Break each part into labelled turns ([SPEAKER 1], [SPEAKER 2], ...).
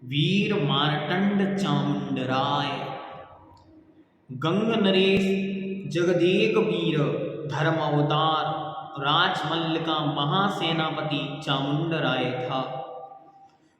[SPEAKER 1] वीर मार्तंड चामुंड राय। गंग नरेश जगदेक वीर धर्म अवतार राजमल्ल का महासेनापति चामुंड राय था।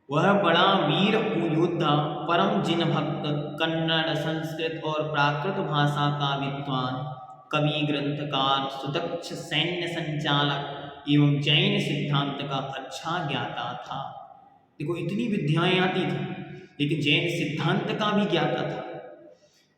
[SPEAKER 1] वह बड़ा वीर योद्धा, परम जिन भक्त, कन्नड़, संस्कृत और प्राकृत भाषा का विद्वान, कवि, ग्रंथकार, सुदक्ष सैन्य संचालक एवं जैन सिद्धांत का अच्छा ज्ञाता था। देखो, इतनी विद्याएं आती थी, लेकिन जैन सिद्धांत का भी ज्ञाता था।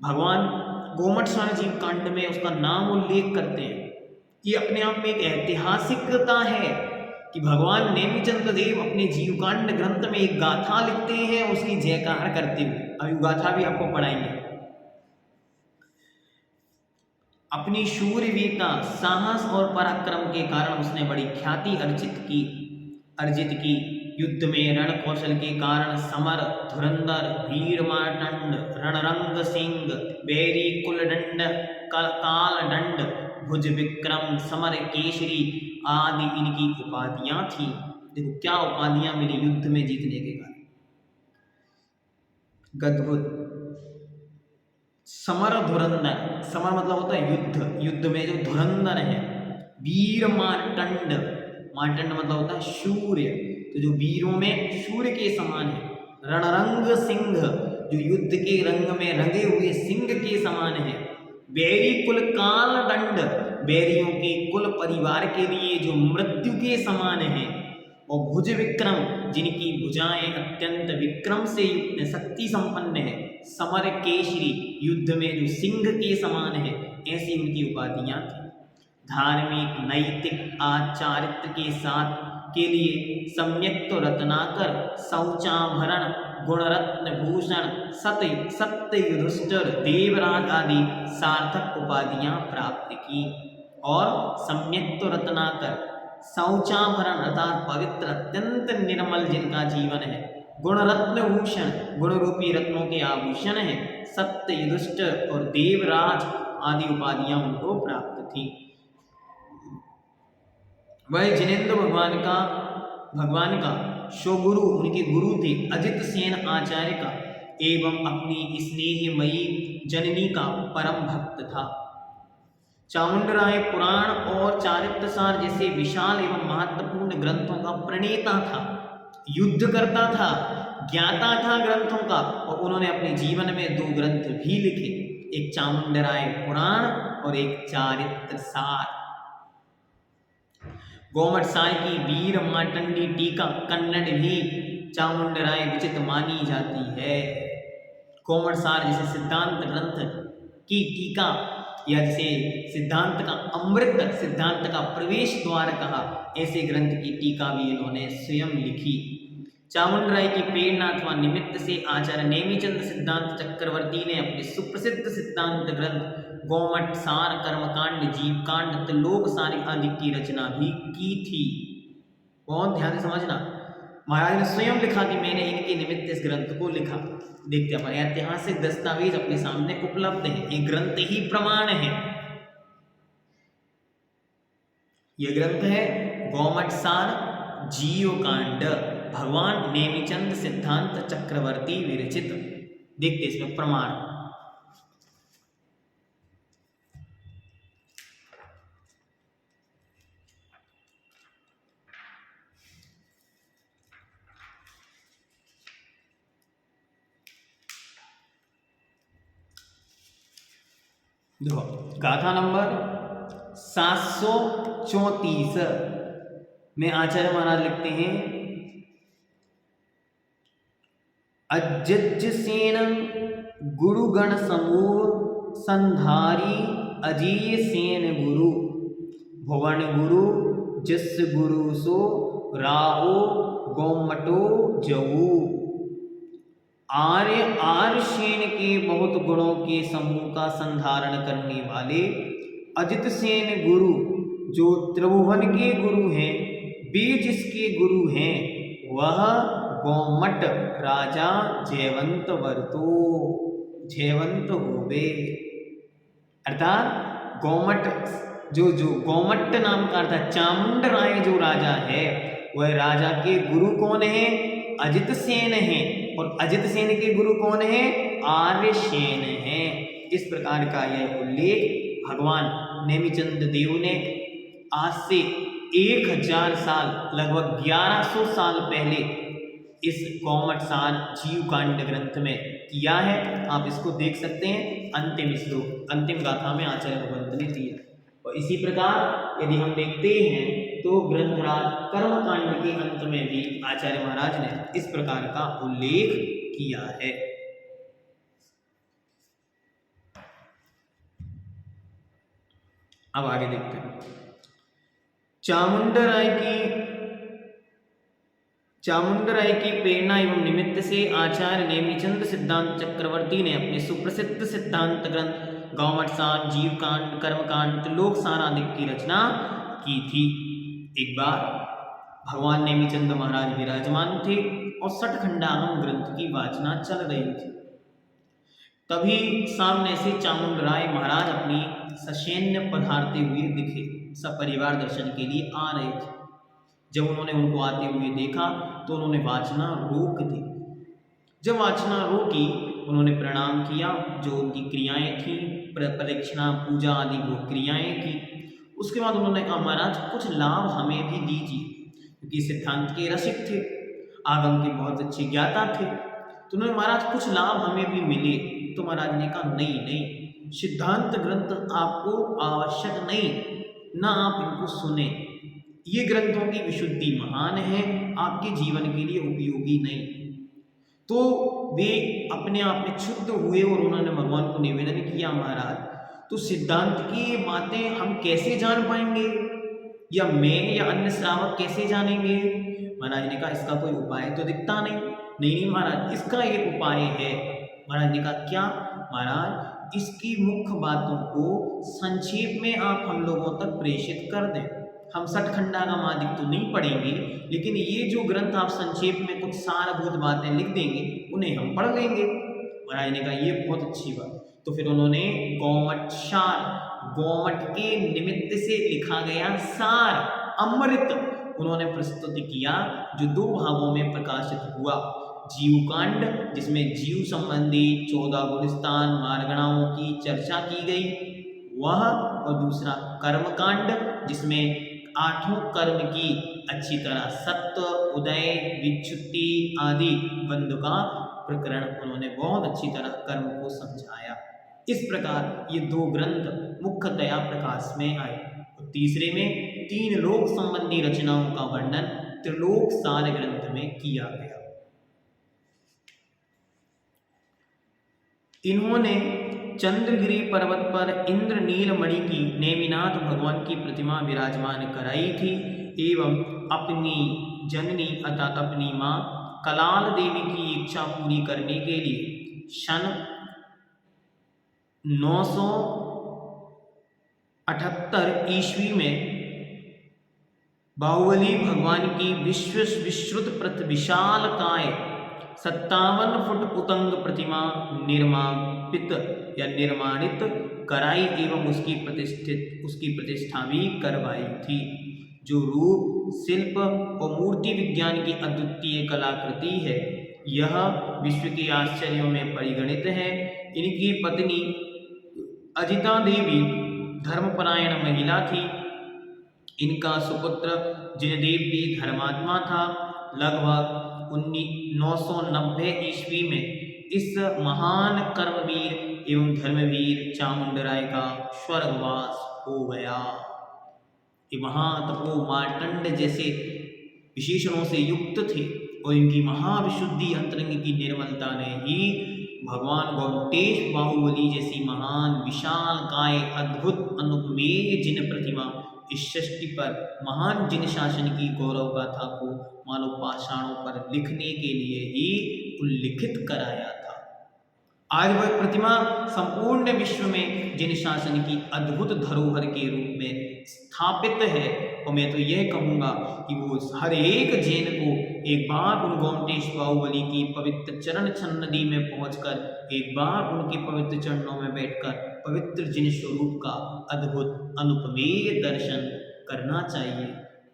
[SPEAKER 1] भगवान गोमटसार जीव कांड में उसका नाम उल्लेख करते हैं। ये अपने आप में एक ऐतिहासिकता है कि भगवान नेमिचंद देव अपने जीवकांड ग्रंथ में एक गाथा लिखते हैं उसकी जयकार करते हुए। अभी गाथा भी आपको पढ़ाएंगे। अपनी शूरवीरता, साहस और पराक्रम के कारण उसने बड़ी ख्याति अर्जित की। युद्ध में रण कौशल के कारण समर, धुरंधर, वीर मार्तंड, रणरंग सिंह, बैरी कुलदंड, कालदंड, भुज विक्रम, समर केशरी आदि इनकी उपाधियां थी। देखो क्या उपाधियां मिली युद्ध में जीतने के कारण। गद्भुत। समर धुरंधर, समर मतलब होता है युद्ध, युद्ध में जो धुरंधर है। वीर मार्तंड, मार्तंड मतलब होता है शूर्य, तो जो वीरों में शूर्य के समान है। रणरंग सिंह, जो युद्ध के रंग में रंगे हुए सिंह के समान है। बैरी कुल काल दंड, बैरियों के कुल परिवार के लिए जो मृत्यु के समान है। और भुज विक्रम, जिनकी भुजाएं अत्यंत विक्रम से युक्त शक्ति संपन्न है। समर केशरी, युद्ध में जो सिंह के समान है। ऐसी उनकी उपाधियां थी। धार्मिक, नैतिक आचारित्र के साथ के लिए सम्यक्त रत्नाकर, शौचाभरण, गुणरत्न भूषण, सत्य युधिष्ठिर, देवराज आदि सार्थक उपाधियां प्राप्त की। और सम्यक्त रत्नाकर, शौचाभरण अर्थात पवित्र, अत्यंत निर्मल जिनका जीवन है। गुणरत्न भूषण, गुण रूपी रत्नों के आभूषण हैं। सत्य युधिष्ठिर और देवराज आदि उपाधियां उनको प्राप्त थी। वह जिनेंद्र भगवान का शोगुरु, उनके गुरु थे अजित सेन आचार्य का, एवं अपनी स्नेहमयी जननी का परम भक्त था। चामुंड राय पुराण और चारित्रसार जैसे विशाल एवं महत्वपूर्ण ग्रंथों का प्रणेता था। युद्ध करता था, ज्ञाता था ग्रंथों का, और उन्होंने अपने जीवन में 2 ग्रंथ भी लिखे, एक चामुंड राय पुराण और एक चारित्रसार। गोमटसार की वीर मार्तंडी टीका कन्नड़ भी चामुंड राय विचित मानी जाती है। गोमटसार जैसे सिद्धांत ग्रंथ की टीका, या जिसे सिद्धांत का अमृत, सिद्धांत का प्रवेश द्वार कहा, ऐसे ग्रंथ की टीका भी इन्होंने स्वयं लिखी। चामुंड राय की प्रेरणा अथवा निमित्त से आचार्य नेमिचंद सिद्धांत चक्रवर्ती ने अपने सुप्रसिद्ध सिद्धांत ग्रंथ गोमट सार, कर्मकांड, जीवकांड, त्रिलोकसार आदि की रचना भी की थी। बहुत ध्यान से समझना, महाराज ने स्वयं लिखा कि मैंने इनके निमित्त इस ग्रंथ को लिखा। देखते हैं, ऐतिहासिक दस्तावेज अपने सामने उपलब्ध है, ये ग्रंथ ही प्रमाण है। यह ग्रंथ है गोमट सार जीवकांड, भगवान नेमिचंद सिद्धांत चक्रवर्ती विरचित। देखते इसमें प्रमाण। देखो, गाथा नंबर 734 में आचार्य महाराज लिखते हैं, अजज्ज सेन गुरुगण समूह संधारी, अजीय सेन गुरु, भुवन गुरु, जिस गुरु सो राओ, गोमटो जऊ। आर्य सेन के बहुत गुणों के समूह का संधारण करने वाले अजित सेन गुरु, जो त्रिभुवन के गुरु हैं, वे जिसके गुरु हैं, वह गोमट राजा जयवंत वर्तो, जयवंत होवे। अर्थात गोमट जो गोमट नाम का अर्थात चामुंड राय जो राजा है, वह राजा के गुरु कौन है? अजित सेन है। और अजित सेन के गुरु कौन है? आर्यसेन है। इस प्रकार का यह उल्लेख भगवान नेमिचंद देव ने आज से 1000 साल, लगभग 1100 साल पहले इस कौमटसार जीवकांड ग्रंथ में किया है। आप इसको देख सकते हैं अंतिम श्लोक, अंतिम गाथा में आचार्य भगवंत ने दिया। और इसी प्रकार यदि हम देखते हैं तो ग्रंथराज कर्मकांड के अंत में भी आचार्य महाराज ने इस प्रकार का उल्लेख किया है। अब आगे देखते हैं। चामुंडराय की प्रेरणा एवं निमित्त से आचार्य नेमिचंद सिद्धांत चक्रवर्ती ने अपने सुप्रसिद्ध सिद्धांत ग्रंथ गौमटसार, जीवकांड, कर्मकांड, त्रिलोक सार आदि की रचना की थी। एक बार भगवान नेमिचंद महाराज विराजमान थे और सठखंडागम ग्रंथ की वाचना चल रही थी। तभी सामने से चामुंडराय महाराज अपनी ससैन्य पधारते हुए दिखे, सपरिवार दर्शन के लिए आ रहे थे। जब उन्होंने उनको आते हुए देखा तो उन्होंने वाचना रोक दी। जब वाचना रोकी, उन्होंने प्रणाम किया, जो उनकी क्रियाएं थी, प्रदक्षिणा, पूजा आदि वो क्रियाएं थी। उसके बाद उन्होंने कहा, महाराज कुछ लाभ हमें भी दीजिए, क्योंकि सिद्धांत के रसिक थे, आगम के बहुत अच्छे ज्ञाता थे। तो उन्होंने, महाराज कुछ लाभ हमें भी मिले। तो महाराज ने कहा, नहीं, सिद्धांत ग्रंथ आपको आवश्यक नहीं, ना आप इनको सुने। ये ग्रंथों की विशुद्धि महान है, आपके जीवन के लिए उपयोगी नहीं। तो वे अपने आप में क्षुब्ध हुए और उन्होंने भगवान को निवेदन किया, महाराज तो सिद्धांत की बातें हम कैसे जान पाएंगे, या मैं या अन्य श्रावक कैसे जानेंगे? महाराज ने कहा, इसका कोई उपाय तो दिखता नहीं महाराज, इसका एक उपाय है। महाराज ने कहा, क्या? महाराज इसकी मुख्य बातों को संक्षेप में आप हम लोगों तक प्रेषित कर दें। हम सठखंडागम आदि तो नहीं पढ़ेंगे, लेकिन ये जो ग्रंथ आप संक्षेप में कुछ सारभूत बातें लिख देंगे, उन्हें हम पढ़ लेंगे। महाराज ने कहा, ये बहुत अच्छी बात। तो फिर उन्होंने गौमटसार, गौमट के निमित्त से लिखा गया सार, अमृत उन्होंने प्रस्तुत किया, जो 2 भागों में प्रकाशित हुआ। जीवकांड, जिसमें जीव संबंधी 14 गुणस्थान मार्गणाओं की चर्चा की गई वह, और दूसरा कर्मकांड, जिसमें 8 कर्म की अच्छी तरह सत्व, उदय, विच्युति आदि बंध का प्रकरण उन्होंने बहुत अच्छी तरह कर्म को समझाया। इस प्रकार ये 2 ग्रंथ मुख्यतया प्रकाश में आए। और तीसरे में 3 लोक संबंधी रचनाओं का वर्णन त्रिलोक सार ग्रंथ में किया गया। इन्होंने चंद्रगिरी पर्वत पर इंद्र नीलमणि की नेमिनाथ भगवान की प्रतिमा विराजमान कराई थी एवं अपनी जननी अर्थात अपनी माँ कलाल देवी की इच्छा पूरी करने के लिए सन 978 ईस्वी में बाहुबली भगवान की विश्रुत प्रत विशाल काय 57 फुट उतंग प्रतिमा निर्माणित कराई एवं उसकी प्रतिष्ठा भी करवाई थी, जो रूप, शिल्प और मूर्ति विज्ञान की अद्वितीय कलाकृति है। यह विश्व के आश्चर्यों में परिगणित है। इनकी पत्नी अजिता देवी धर्मपरायण महिला थी। इनका सुपुत्र जिनदेव भी धर्मात्मा था। लगभग 990 ईस्वी में इस महान कर्मवीर एवं धर्मवीर चामुंडराय का स्वर्गवास हो गया। ये महातपो मार्तंड जैसे विशेषणों से युक्त थे और इनकी महाविशुद्धि अंतरंग की निर्मलता ने ही भगवान गौमटेश बाहुबली जैसी महान विशाल काय अद्भुत अनुपमेय जिन प्रतिमा इस सृष्टि पर महान जिन शासन की गौरव गाथा को मानव पाषाणों पर लिखने के लिए ही उल्लिखित कराया था। आज वह प्रतिमा संपूर्ण विश्व में जिन शासन की अद्भुत धरोहर के रूप में स्थापित है। और मैं तो यह कहूँगा कि वो हर एक जैन को एक बार उन गौमटेश बाहुबली की पवित्र चरण छन्नदी में पहुंचकर एक बार उनके पवित्र चरणों में बैठकर पवित्र जिन स्वरूप का अद्भुत अनुपमेय दर्शन करना चाहिए।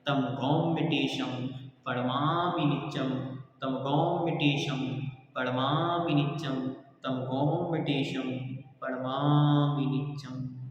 [SPEAKER 1] तम गौमटेशम परमामि नित्यम, तम गौमटेशम पड़मामि नित्यं तं गों विटेशं पड़मामि नित्यं।